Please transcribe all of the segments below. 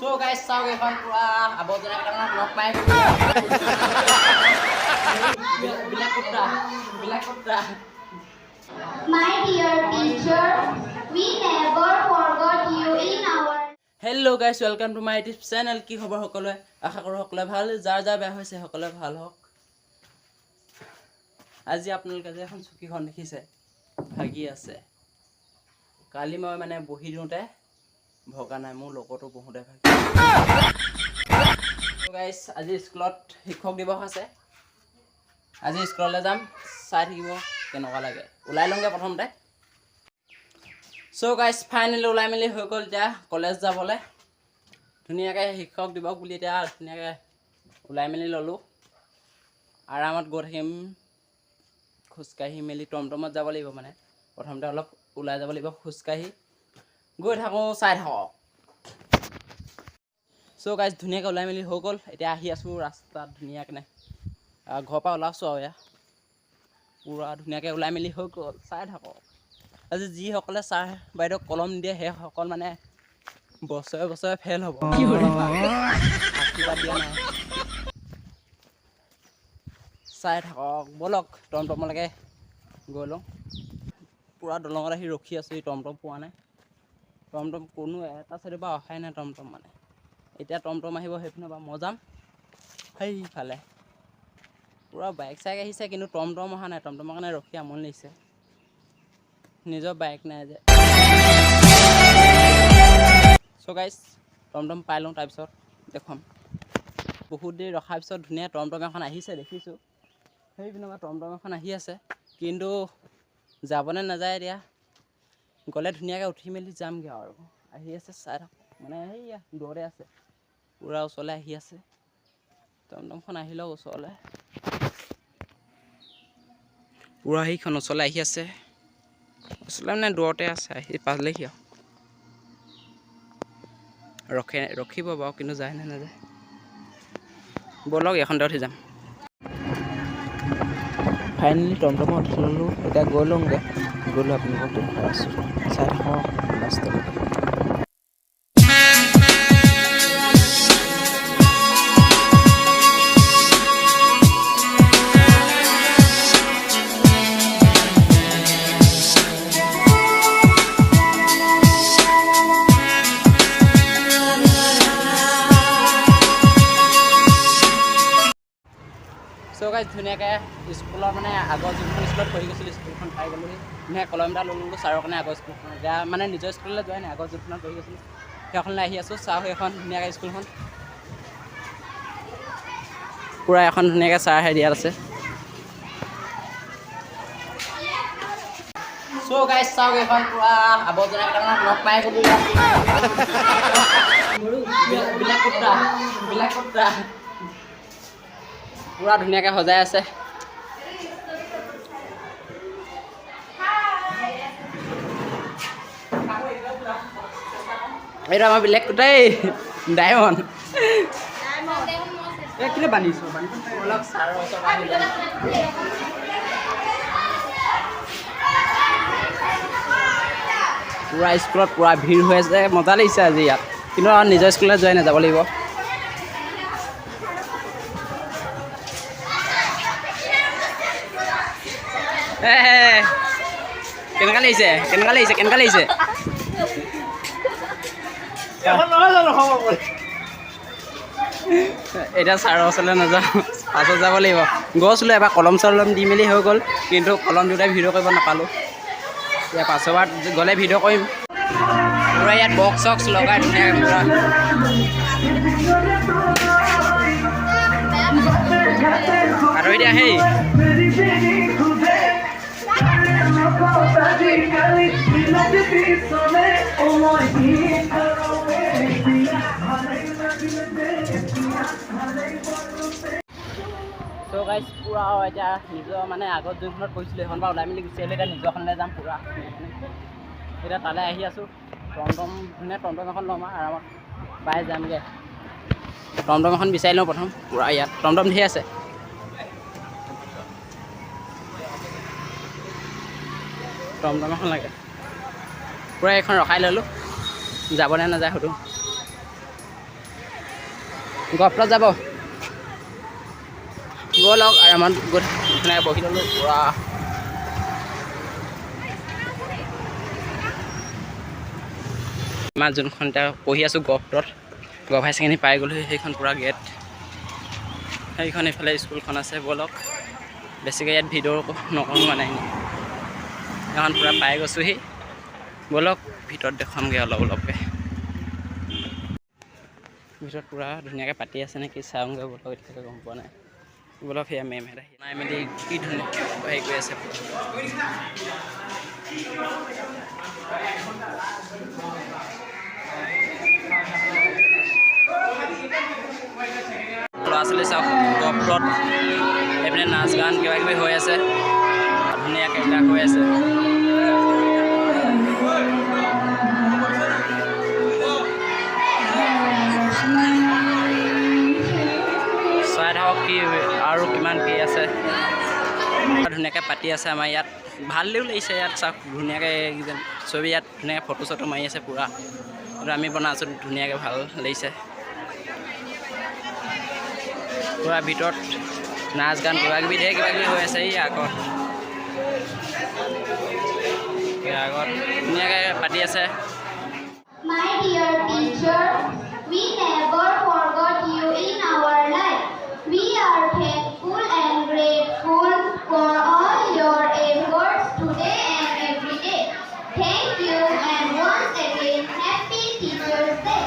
So guys, sau cái con abot na kita nok mai. Bila kuda. My dear teacher, we never forgot you in our. Hello guys, welcome to my YouTube channel. কি খবৰ সকলোৱে? আশা কৰোঁ সকলোৱে ভাল, যাৰ যাৰ বেয়া হৈছে সকলোৱে ভাল হওক। আজি আপোনালোকে যে এখন চকীখন দেখিছে ভাগি আছে। কালি মই মানে বহি দিওঁতে ভগা নাই, মোৰ লগতো বহুতে ভাগি। So guys, আজি স্কুলত শিক্ষক দিৱস আছে। আজি স্কুললৈ যাম, চাই থাকিব কেনেকুৱা লাগে। ওলাই লওঁগে প্ৰথমতে। So guys, ফাইনেলি ওলাই মেলি হৈ গ'ল এতিয়া কলেজ যাবলৈ। ধুনীয়াকৈ শিক্ষক দিৱস বুলি এতিয়া ধুনীয়াকৈ ওলাই মেলি ল'লোঁ। আৰামত গৈ থাকিম, খোজকাঢ়ি মেলি টমটমত যাব লাগিব মানে। প্ৰথমতে অলপ ওলাই যাব লাগিব খোজকাঢ়ি। গৈ থাকোঁ, চাই থাকক। চ' গাইজ ধুনীয়াকৈ ওলাই মেলি হৈ গ'ল। এতিয়া আহি আছোঁ ৰাস্তাত ধুনীয়াকৈ ঘৰৰ পৰা ওলাইছোঁ আৰু এয়া পূৰা ধুনীয়াকৈ ওলাই মেলি হৈ গ'ল, চাই থাকক। আজি যিসকলে ছাৰ বাইদেউক কলম নিদিয়ে সেইসকল মানে বছৰে বছৰে ফেইল হ'ব। আশীৰ্বাদ দিয়া নাই, চাই থাকক। ব'লক টমটমলৈকে গৈ লওঁ। পূৰা দলঙত আহি ৰখি আছোঁ, এই টমটম পোৱা নাই। টমটম কোনো এটা চাইডৰ পৰা অহাই নাই টমটম মানে। এতিয়া টমটম আহিব সেইপিনৰ পৰা মই যাম সেইফালে। পূৰা বাইক চাইক আহিছে কিন্তু টমটম অহা নাই। টমটমৰ কাৰণে ৰখি আমনি লাগিছে, নিজৰ বাইক নাই যে। চ' গাইজ টমটম পাই লওঁ, তাৰপিছত দেখুৱাম। বহুত দেৰি ৰখাৰ পিছত ধুনীয়া টমটম এখন আহিছে দেখিছোঁ। সেইপিনৰ পৰা টমটম এখন আহি আছে, কিন্তু যাবনে নাযায় এতিয়া। গ'লে ধুনীয়াকৈ উঠি মেলি যামগৈ আৰু। আহি আছে, চাই থাকক মানে সেইয়া দূৰতে আছে, পূৰা ওচৰলৈ আহি আছে। টমটমখন আহি লওক ওচৰলৈ, পূৰা সেইখন ওচৰলৈ আহি আছে। ওচৰলৈ মানে দূৰতে আছে, আহি পালেহি আৰু ৰখিব বাৰু, কিন্তু যায় নে নাযায়। ব'লক এইখনতে উঠি যাম। ফাইনেলি টমটমত উঠি ল'লোঁ। এতিয়া গৈ লওঁগৈ। গ'লোঁ আপোনালোকক দেখুৱাই আছোঁ, চাই থাকক লাষ্টলৈকে। চ' গাইজ ধুনীয়াকৈ স্কুলৰ মানে আগৰ যোনখন স্কুলত পঢ়ি গৈছিলোঁ স্কুলখন পাই গ'লোহি। ধুনীয়াকৈ কলম এটা ল'লোঁ ছাৰৰ কাৰণে আগৰ স্কুলখন। এতিয়া মানে নিজৰ স্কুললৈ যোৱাই নাই, আগৰ যোনখনত পঢ়ি গৈছিলোঁ সেইখনলৈ আহি আছোঁ। চাওঁ সেইখন ধুনীয়াকৈ স্কুলখন পূৰা এখন ধুনীয়াকৈ চাৰ হেৰিয়াত আছে। চ' গাইজ চাওক এইখন পূৰা আৱৰ্জনা কেইটামান লগ পাই গ'লোঁ। বিলাক কুত্তা পূৰা ধুনীয়াকৈ সজাই আছে। এইটো আমাৰ বেলেগ কুটাই ডায়মণ্ড। কেলৈ বান্ধিছোঁ অলপ ছাৰৰ ওচৰত আহিলে। পূৰা স্কুলত পূৰা ভিৰ হৈ আছে, মজা লাগিছে আজি ইয়াত। কিন্তু নিজৰ স্কুললৈ যোৱাই নাযাব লাগিব। কেনেকুৱা লাগিছে এতিয়া ছাৰৰ ওচৰলৈ নাযাওঁ, পাছত যাব লাগিব। গৈছিলোঁ এবাৰ কলম চলম দি মেলি হৈ গ'ল, কিন্তু কলম দিওঁতে ভিডিঅ' কৰিব নাপালোঁ। এতিয়া পাছৰবাৰ গ'লে ভিডিঅ' কৰিম। পূৰা ইয়াত বক্স চক্স লগাই ধুনীয়াকৈ পূৰা আঁতৰি দিয়া। সেই চ' গাইজ পূৰা এতিয়া নিজৰ মানে আগত যোনখনত পঢ়িছিলোঁ সেইখন পৰা ওলাই মেলি গুচি আহিলোঁ। এতিয়া নিজৰখনলৈ যাম পূৰা। এতিয়া তালৈ আহি আছোঁ। টমটম ধুনীয়া টমটম এখন ল'ম আৰু আৰামত পাই যামগৈ। টমটম এখন বিচাৰি লওঁ প্ৰথম। পূৰা ইয়াত টমটম ধেৰ আছে। টমটম এখন লাগে, পূৰা এইখন ৰখাই ল'লোঁ। যাবনে নাযায় সুধোঁ। গপ্ৰত যাব ব'লক আমাৰ ধুনীয়াকৈ বহি ল'লোঁ পূৰা আমাৰ যোনখন এতিয়া পঢ়ি আছোঁ গপ্ৰত গভ হাই ছেকেণ্ডেৰী পাই গ'লোঁ সেইখন পূৰা গেট সেইখন এইফালে স্কুলখন আছে ব'লক বেছিকৈ ইয়াত ভিডিঅ' নকৰোঁ মানে এখন পূৰা পাই গৈছোঁহি ব'লক ভিতৰত দেখুৱামগৈ অলপকৈ ভিতৰত পূৰা ধুনীয়াকৈ পাতি আছে নেকি চাওঁগৈ ব'লক এতিয়ালৈকে গম পোৱা নাই ব'লক সেয়া মেমহেঁতে নাই মেলি কি ধুনীয়া হেৰি কৰি আছে ল'ৰা ছোৱালী চাওক গপ্ৰত এইপিনে নাচ গান কিবা কিবি হৈ আছে ধুনীয়াকৈ এইবিলাক হৈ আছে চাই থাকক কি আৰু কিমান কি আছে ধুনীয়াকৈ পাতি আছে আমাৰ ইয়াত ভালেও লাগিছে ইয়াত চাওক ধুনীয়াকৈ চবেই ইয়াত ধুনীয়াকৈ ফটো চটো মাৰি আছে পূৰা এইটো আমি বনাইছোঁ ধুনীয়াকৈ ভাল লাগিছে পূৰা ভিতৰত নাচ গান কিবা কিবি হৈ আছে এই আগত ধুনীয়াকৈ পাতি আছে My dear teacher, we never forgot you in our life. We are thankful and grateful for all your efforts today and every day. Thank you and once again, Happy Teachers Day.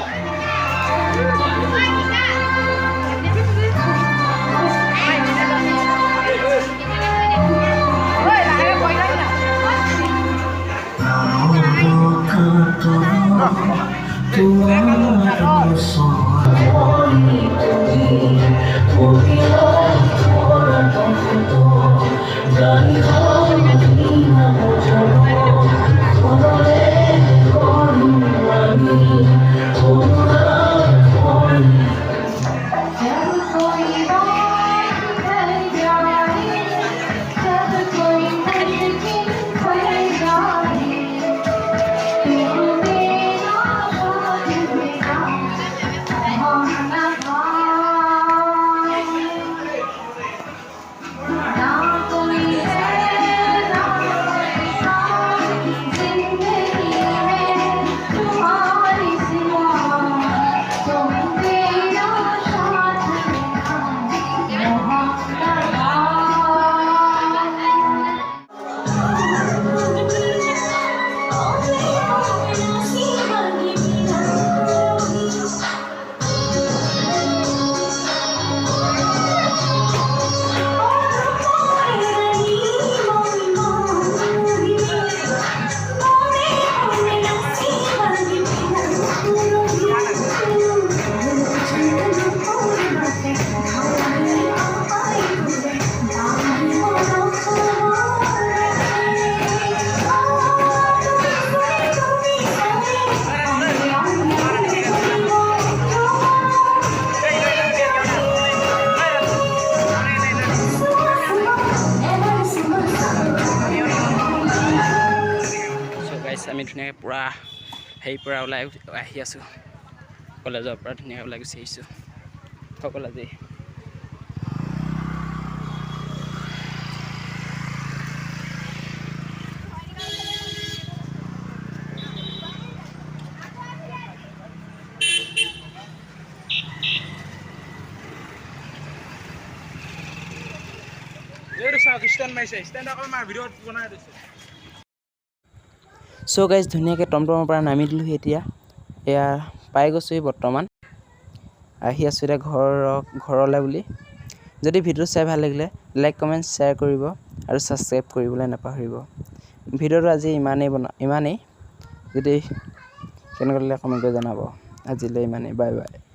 আমি ধুনীয়াকৈ পূৰা হেৰিৰ পৰা ওলাই আহি আছোঁ কলেজৰ পৰা ধুনীয়াকৈ ওলাই গুচি আহিছোঁ সকলো আজি চ' গাইজ ধুনীয়াকৈ টমটমৰ পৰা নামি দিলোঁ এতিয়া এয়া পাই গৈছোঁ বৰ্তমান আহি আছোঁ এতিয়া ঘৰলৈ বুলি যদি ভিডিঅ' চাই ভাল লাগিলে লাইক কমেণ্ট শ্বেয়াৰ কৰিব আৰু ছাবস্ক্ৰাইব কৰিবলৈ নাপাহৰিব ভিডিঅ'টো আজি ইমানেই যদি কেনেকুৱা লাগিলে কমেণ্ট কৰি জনাব আজিলৈ ইমানেই বাই বাই